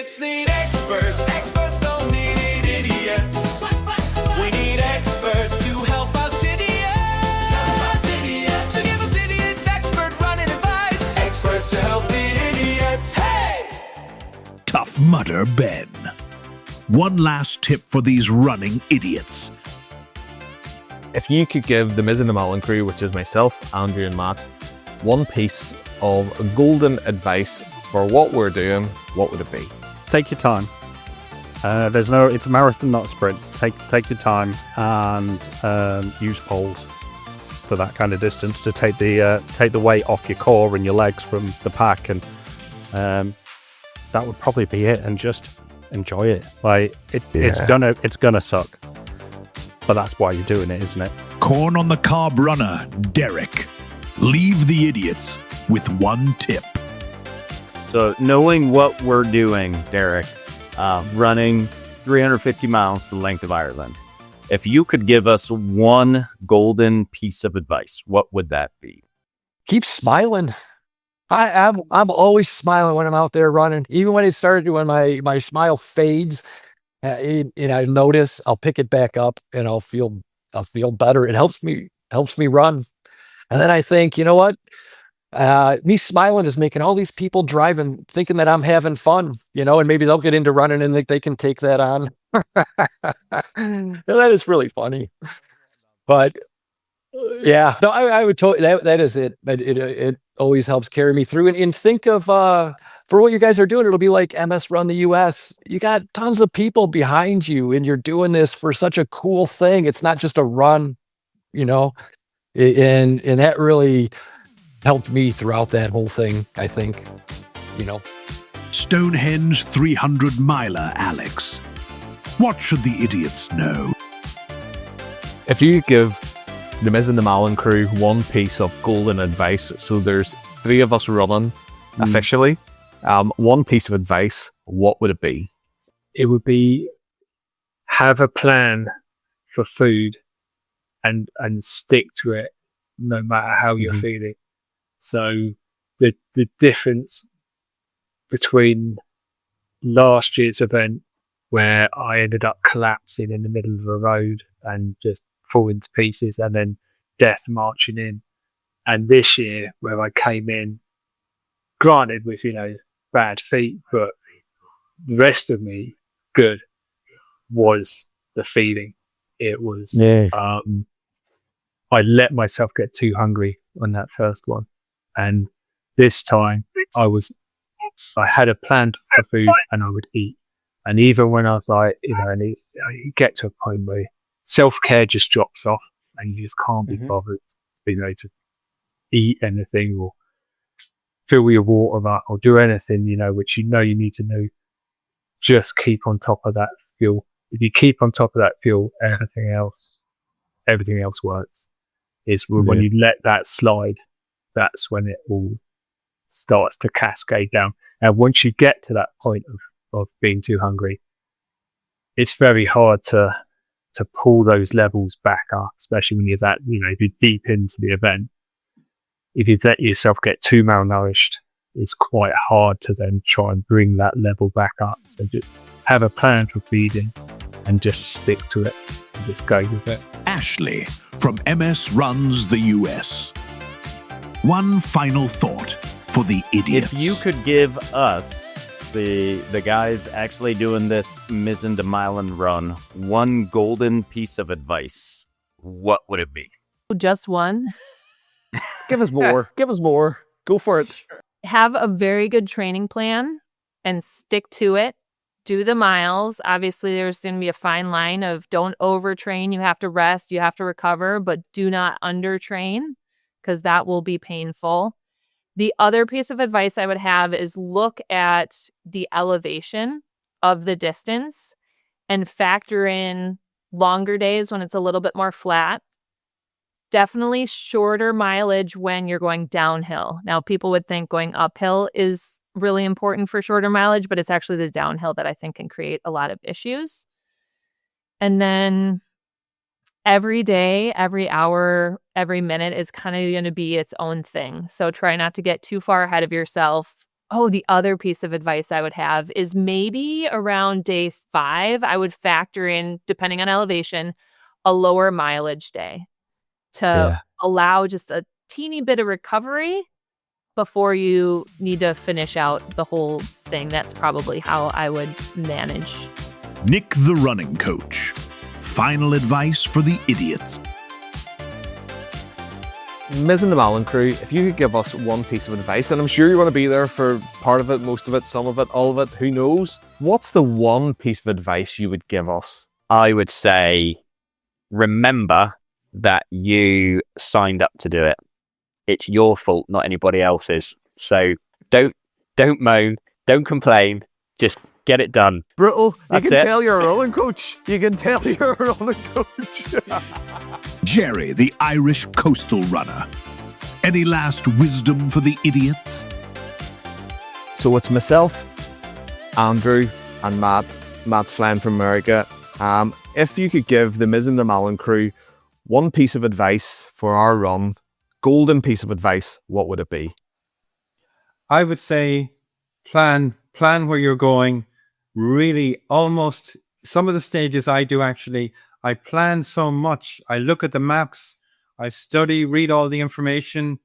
Idiots need experts. Experts don't need idiots. We need experts to help us idiots. To give us idiots expert running advice. Experts to help the idiots. Hey! Tough Mudder Ben. One last tip for these running idiots. If you could give the Miz and the Malin crew, which is myself, Andrew and Matt, one piece of golden advice for what we're doing, what would it be? Take your time. It's a marathon, not a sprint. Take your time and use poles for that kind of distance to take the weight off your core and your legs from the pack, and that would probably be it. And just enjoy it. It's gonna suck, but that's why you're doing it, isn't it? Corn on the cob runner, Derek. Leave the idiots with one tip. So knowing what we're doing, Derek, running 350 miles the length of Ireland, if you could give us one golden piece of advice, what would that be? Keep smiling. I'm always smiling when I'm out there running. Even when it started, when my smile fades, and I notice, I'll pick it back up and I'll feel better. It helps me run. And then I think, you know what? Me smiling is making all these people driving, thinking that I'm having fun, and maybe they'll get into running and they can take that on. That is really funny. But yeah, no, I would totally, that is it. It always helps carry me through. And think of, for what you guys are doing, it'll be like MS Run the US. You got tons of people behind you and you're doing this for such a cool thing. It's not just a run, and that really helped me throughout that whole thing, I think, Stonehenge 300 miler, Alex. What should the idiots know? If you give the Miz and the Malin crew one piece of golden advice, so there's 3 of us running officially, one piece of advice, what would it be? It would be have a plan for food and stick to it no matter how you're feeling. So the difference between last year's event, where I ended up collapsing in the middle of a road and just falling to pieces and then death marching in, and this year where I came in, granted with, bad feet, but the rest of me good, was the feeling. It was, I let myself get too hungry on that first one. And this time I had a plan for food and I would eat. And even when I was like, you get to a point where self-care just drops off and you just can't be bothered, to eat anything or fill your water up or do anything, which you need to do. Just keep on top of that fuel. If you keep on top of that fuel, everything else works. It's when you let that slide, that's when it all starts to cascade down. And once you get to that point of being too hungry, it's very hard to pull those levels back up, especially when you're if you're deep into the event. If you let yourself get too malnourished, it's quite hard to then try and bring that level back up. So just have a plan for feeding and just stick to it and just go with it. Ashley from MS Runs the US. One final thought for the idiots. If you could give us, the guys actually doing this Mizzen to Milan run, one golden piece of advice, what would it be? Just one? Give us more. Give us more. Go for it. Have a very good training plan and stick to it. Do the miles. Obviously, there's going to be a fine line of don't overtrain. You have to rest. You have to recover, but do not undertrain because that will be painful. The other piece of advice I would have is look at the elevation of the distance and factor in longer days when it's a little bit more flat. Definitely shorter mileage when you're going downhill. Now, people would think going uphill is really important for shorter mileage, but it's actually the downhill that I think can create a lot of issues. And then every day, every hour, every minute is kind of going to be its own thing. So try not to get too far ahead of yourself. Oh, the other piece of advice I would have is maybe around day 5, I would factor in, depending on elevation, a lower mileage day to Yeah. allow just a teeny bit of recovery before you need to finish out the whole thing. That's probably how I would manage. Nick the running coach. Final advice for the idiots. Ms. and the Malin crew, if you could give us one piece of advice, and I'm sure you want to be there for part of it, most of it, some of it, all of it, who knows? What's the one piece of advice you would give us? I would say, remember that you signed up to do it. It's your fault, not anybody else's. So don't moan, don't complain, just get it done. Brutal. You That's can it. tell you're a rolling coach. You can tell you're a rolling coach. Gerry, the Irish coastal runner. Any last wisdom for the idiots? So it's myself, Andrew, and Matt. Matt's flying from America. If you could give the Ms. and the Malin crew one piece of advice for our run, golden piece of advice, what would it be? I would say plan where you're going. Really, almost some of the stages I do actually, I plan so much. I look at the maps, I study, read all the information,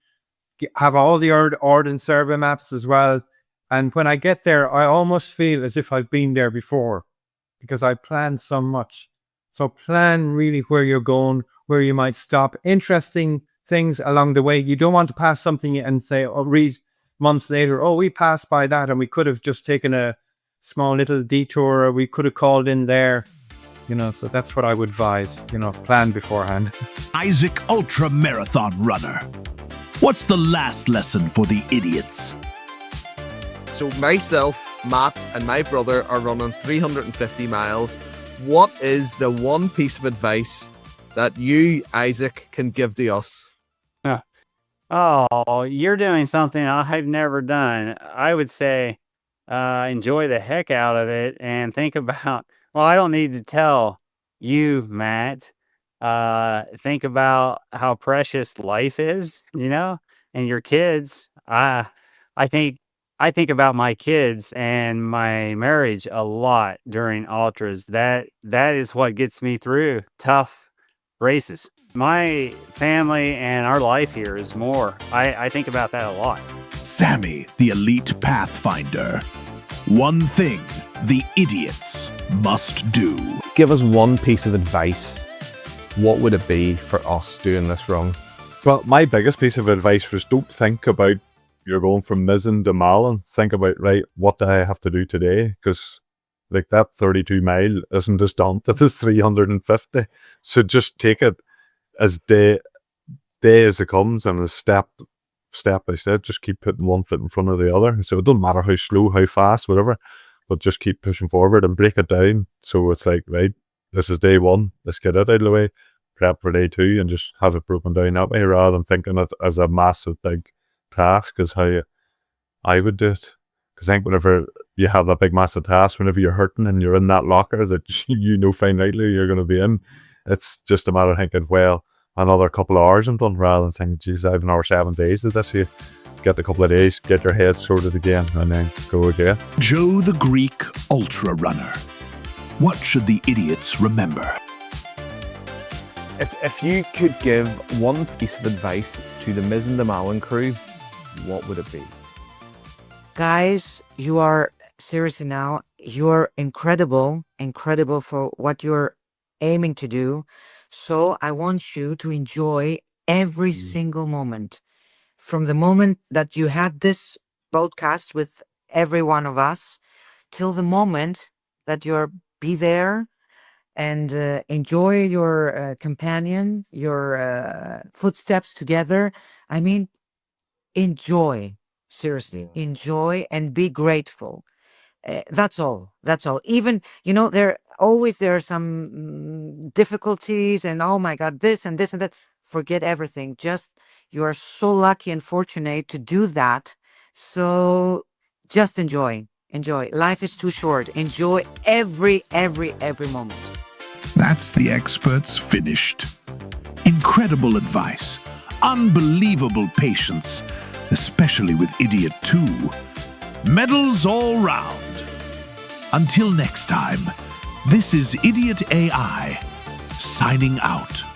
have all the ordnance survey maps as well. And when I get there, I almost feel as if I've been there before because I plan so much. So plan really where you're going, where you might stop. Interesting things along the way. You don't want to pass something and say, or read months later, oh, we passed by that and we could have just taken a small little detour, or we could have called in there. So that's what I would advise, plan beforehand. Isaac ultra marathon runner. What's the last lesson for the idiots? So myself, Matt, and my brother are running 350 miles. What is the one piece of advice that you, Isaac, can give to us? Oh, you're doing something I've never done. I would say enjoy the heck out of it and think about, well, I don't need to tell you, Matt. Think about how precious life is, and your kids. I think about my kids and my marriage a lot during ultras. That is what gets me through tough races. My family and our life here is more. I think about that a lot. Sammy, the elite pathfinder. One thing the idiots must do. Give us one piece of advice. What would it be for us doing this wrong? Well, my biggest piece of advice was don't think about you're going from Mizzen to Malin. Think about, right, what do I have to do today? Because that 32 mile isn't as daunting as 350. So just take it as day as it comes, and as step by step, just keep putting one foot in front of the other. So it doesn't matter how slow, how fast, whatever, but just keep pushing forward and break it down. So it's like, right, this is day 1, let's get it out of the way, prep for day 2, and just have it broken down that way, rather than thinking it as a massive big task is how I would do it. Because I think whenever you have that big massive task, whenever you're hurting and you're in that locker that fine rightly you're going to be in, it's just a matter of thinking, well, another couple of hours I'm done, rather than saying, geez, I have another 7 days of this. You get a couple of days, get your head sorted again, and then go again. Joe the Greek ultra runner. What should the idiots remember? If you could give one piece of advice to the Ms. and the Malin crew, what would it be? Guys, you are seriously now, you're incredible for what you're aiming to do. So I want you to enjoy every single moment. From the moment that you had this broadcast with every one of us till the moment that you're be there and enjoy your companion, your footsteps together. I mean, enjoy. Seriously, enjoy and be grateful. That's all. Even, there are some difficulties and, oh my God, this and this and that. Forget everything. Just, you are so lucky and fortunate to do that. So just enjoy. Life is too short. Enjoy every moment. That's the experts finished. Incredible advice. Unbelievable patience. Especially with Idiot 2. Medals all round. Until next time, this is Idiot AI, signing out.